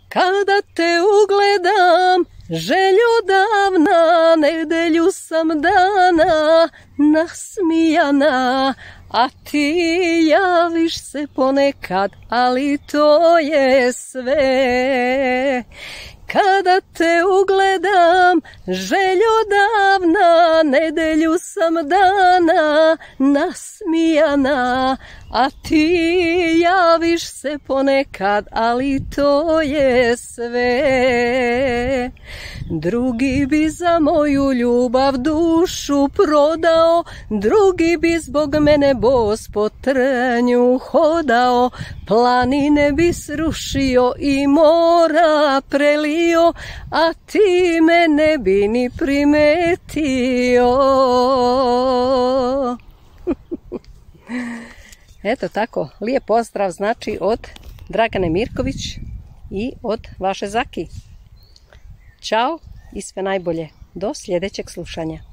Kada te ugledam, željo davna, nedelju sam dana, nasmijana, a ti javiš se ponekad, ali to je sve. Kada te ugledam, željo davna, nedelju sam dana, nasmijana, a ti javiš se ponekad, ali to je sve. Drugi bi za moju ljubav dušu prodao, drugi bi zbog mene bos po trnju hodao, planine bi srušio i mora prelio, a ti me ne bi ni primetio. Eto tako, lijep pozdrav znači od Dragane Mirković i od vaše Zaki. Ćao i sve najbolje. Do sljedećeg slušanja.